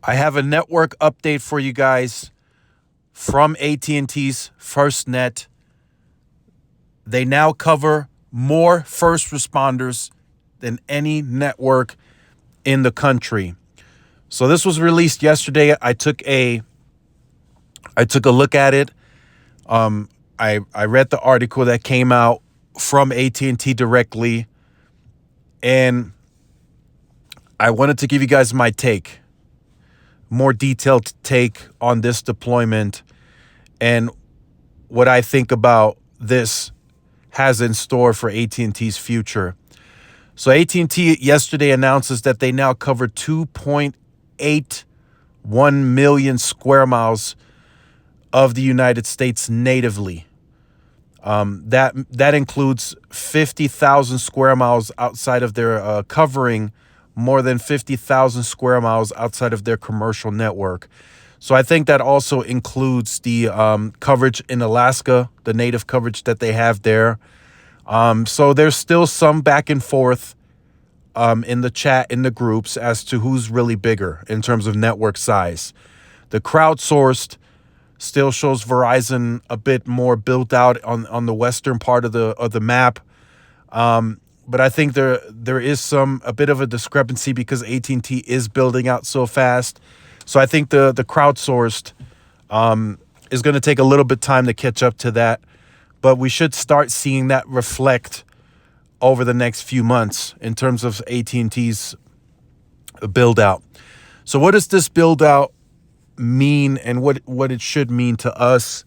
I have a network update for you guys from AT&T's FirstNet. They now cover more first responders than any network in the country. So this was released yesterday. I took a look at it. I read the article that came out from AT&T directly, and I wanted to give you guys my take, more detailed take on this deployment and what I think about this has in store for AT&T's future. So AT&T yesterday announces that they now cover 2.81 million square miles of the United States natively. That includes 50,000 square miles outside of their covering more than 50,000 square miles outside of their commercial network. So I think that also includes the coverage in Alaska, the native coverage that they have there. So there's still some back and forth in the chat, in the groups, as to who's really bigger in terms of network size. The crowdsourced still shows Verizon a bit more built out on the western part of the map. But I think there is a bit of a discrepancy because AT&T is building out so fast. So I think the crowdsourced is going to take a little bit time to catch up to that. But we should start seeing that reflect over the next few months in terms of AT&T's build out. So what does this build out mean and what it should mean to us?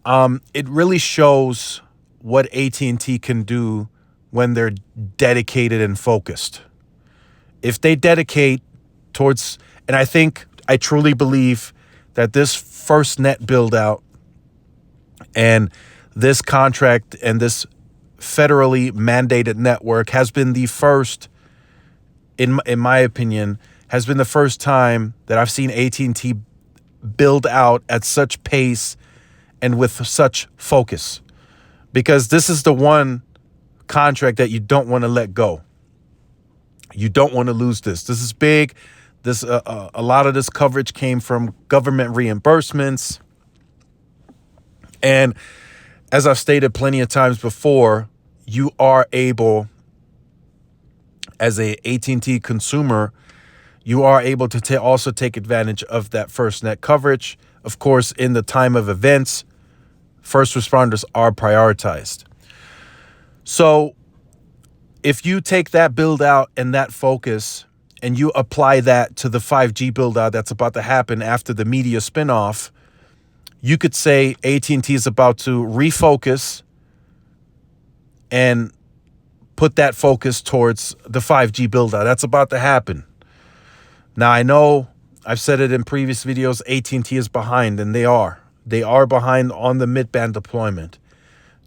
It really shows what AT&T can do when they're dedicated and focused. If they dedicate towards, and I truly believe that this FirstNet build out and this contract and this federally mandated network has been the first, in my opinion, has been the first time that I've seen AT&T build out at such pace and with such focus, because this is the one contract that you don't want to let go. You don't want to lose this. This is big. This a lot of this coverage came from government reimbursements, and as I've stated plenty of times before, you are able, as a AT&T consumer, you are able to also take advantage of that FirstNet coverage. Of course, in the time of events, first responders are prioritized. So if you take that build out and that focus and you apply that to the 5G build out that's about to happen after the media spinoff, you could say AT&T is about to refocus and put that focus towards the 5G build out that's about to happen. Now, I know I've said it in previous videos, AT&T is behind, and they are. They are behind on the mid-band deployment.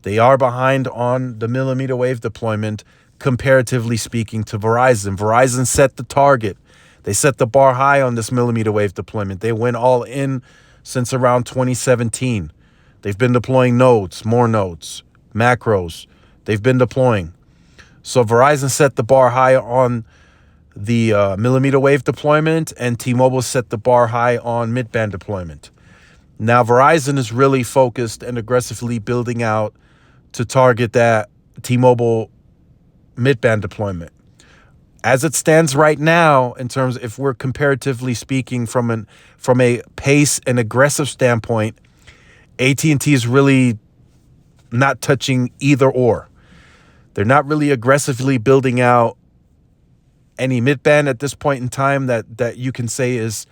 They are behind on the millimeter wave deployment, comparatively speaking, to Verizon. Verizon set the target. They set the bar high on this millimeter wave deployment. They went all in since around 2017. They've been deploying nodes, more nodes, macros. They've been deploying. So Verizon set the bar high on the millimeter wave deployment, and T-Mobile set the bar high on mid-band deployment. Now Verizon is really focused and aggressively building out to target that T-Mobile mid-band deployment. As it stands right now, in terms, if we're comparatively speaking from a pace and aggressive standpoint, AT&T is really not touching either or. They're not really aggressively building out any mid-band at this point in time that you can say is,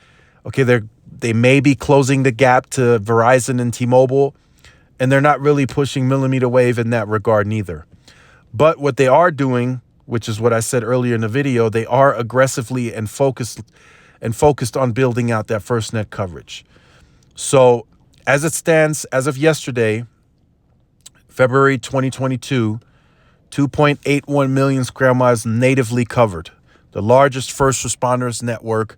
okay, they may be closing the gap to Verizon and T-Mobile, and they're not really pushing millimeter wave in that regard neither. But what they are doing, which is what I said earlier in the video, they are aggressively and focused on building out that FirstNet coverage. So as it stands, as of yesterday, February 2022, 2.81 million square miles natively covered. The largest first responders network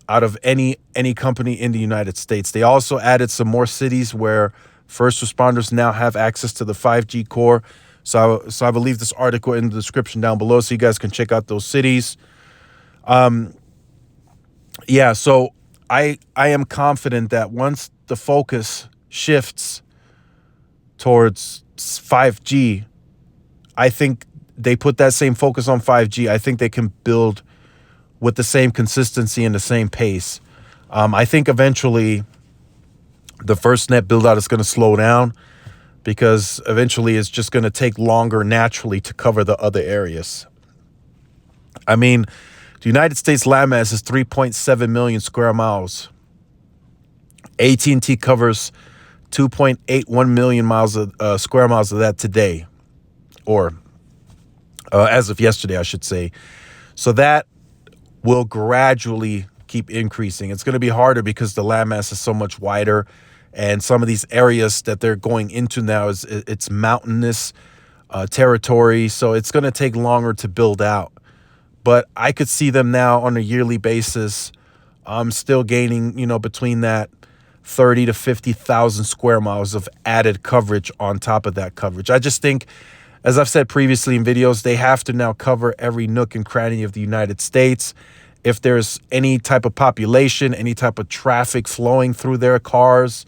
out of any company in the United States. They also added some more cities where first responders now have access to the 5G core. So I will leave this article in the description down below so you guys can check out those cities. Yeah, so I am confident that once the focus shifts towards 5G, I think they put that same focus on 5G. I think they can build with the same consistency and the same pace. I think eventually the FirstNet build out is going to slow down because eventually it's just going to take longer naturally to cover the other areas. I mean, the United States landmass is 3.7 million square miles. AT&T covers 2.81 million miles of square miles of that today, or as of yesterday, I should say. So that will gradually keep increasing. It's going to be harder because the landmass is so much wider, and some of these areas that they're going into now it's mountainous territory, so it's going to take longer to build out. But I could see them now on a yearly basis, still gaining, between that 30 to 50,000 square miles of added coverage on top of that coverage. I just think, as I've said previously in videos, they have to now cover every nook and cranny of the United States. If there's any type of population, any type of traffic flowing through their cars,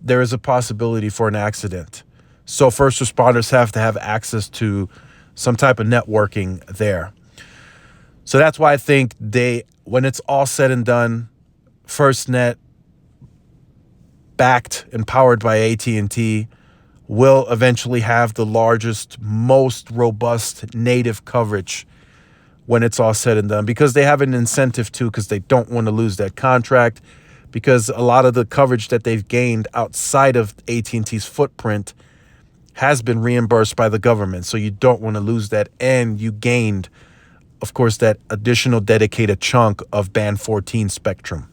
there is a possibility for an accident. So first responders have to have access to some type of networking there. So that's why I think when it's all said and done, FirstNet, backed and powered by AT&T, will eventually have the largest, most robust native coverage when it's all said and done, because they have an incentive to, because they don't want to lose that contract, because a lot of the coverage that they've gained outside of AT&T's footprint has been reimbursed by the government. So you don't want to lose that. And you gained, of course, that additional dedicated chunk of band 14 spectrum.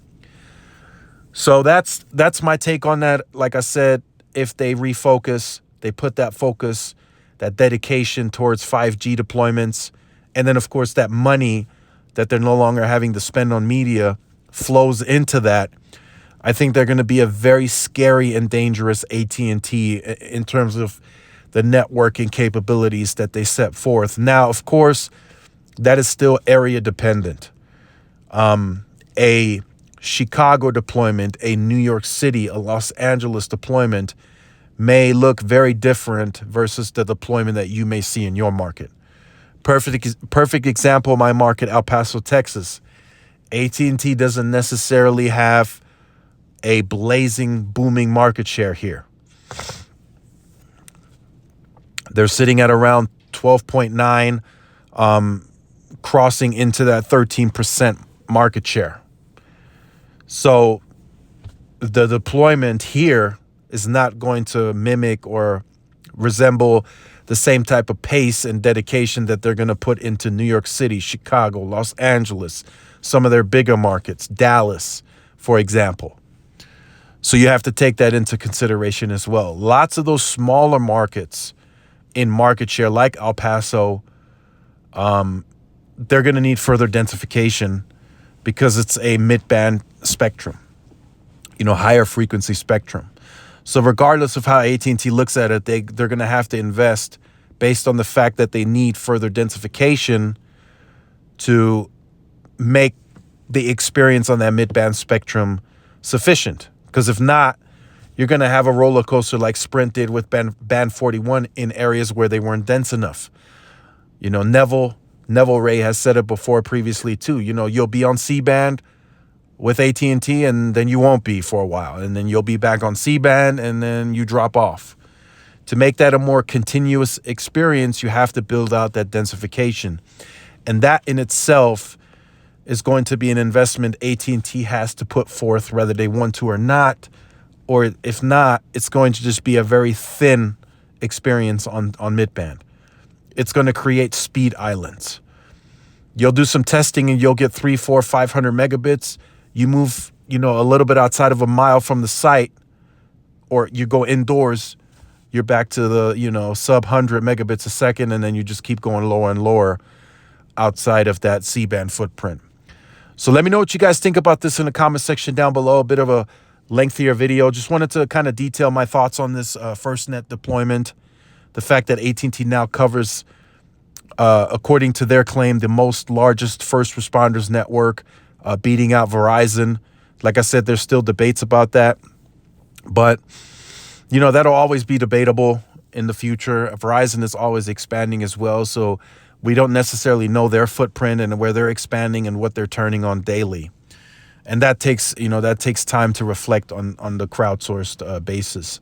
So that's my take on that. Like I said, if they refocus, they put that focus, that dedication towards 5G deployments, and then, of course, that money that they're no longer having to spend on media flows into that, I think they're going to be a very scary and dangerous AT&T in terms of the networking capabilities that they set forth. Now, of course, that is still area dependent. A Chicago deployment, a New York City, a Los Angeles deployment may look very different versus the deployment that you may see in your market. Perfect example, my market, El Paso, Texas. AT&T doesn't necessarily have a blazing, booming market share here. They're sitting at around 12.9, crossing into that 13% market share. So the deployment here is not going to mimic or resemble the same type of pace and dedication that they're going to put into New York City, Chicago, Los Angeles, some of their bigger markets, Dallas, for example. So you have to take that into consideration as well. Lots of those smaller markets in market share, like El Paso, they're going to need further densification because it's a mid-band spectrum, higher frequency spectrum. So regardless of how AT&T looks at it, they're going to have to invest based on the fact that they need further densification to make the experience on that mid-band spectrum sufficient. Because if not, you're going to have a roller coaster like Sprint did with band 41 in areas where they weren't dense enough. Neville Ray has said it before previously too. You'll be on C-band with AT&T, and then you won't be for a while, and then you'll be back on C-band, and then you drop off. To make that a more continuous experience, you have to build out that densification, and that in itself is going to be an investment AT&T has to put forth, whether they want to or not, or if not, it's going to just be a very thin experience on mid-band. It's going to create speed islands. You'll do some testing and you'll get 300, 400, 500 megabits. You move, a little bit outside of a mile from the site, or you go indoors, you're back to the, sub 100 megabits a second, and then you just keep going lower and lower outside of that C-band footprint. So let me know what you guys think about this in the comment section down below. A bit of a lengthier video. Just wanted to kind of detail my thoughts on this FirstNet deployment. The fact that AT&T now covers, according to their claim, the most largest first responders network beating out Verizon. Like I said, there's still debates about that. But, you know, that'll always be debatable in the future. Verizon is always expanding as well. So we don't necessarily know their footprint and where they're expanding and what they're turning on daily. And that takes time to reflect on the crowdsourced basis.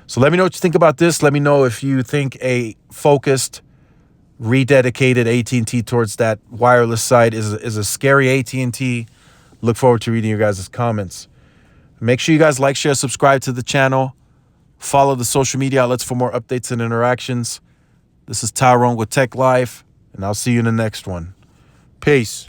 So let me know what you think about this. Let me know if you think a focused, rededicated AT&T towards that wireless side is a scary AT&T. Look forward to reading your guys' comments. Make sure you guys like, share, subscribe to the channel. Follow the social media outlets for more updates and interactions. This is Tyrone with Tech Life, and I'll see you in the next one. Peace.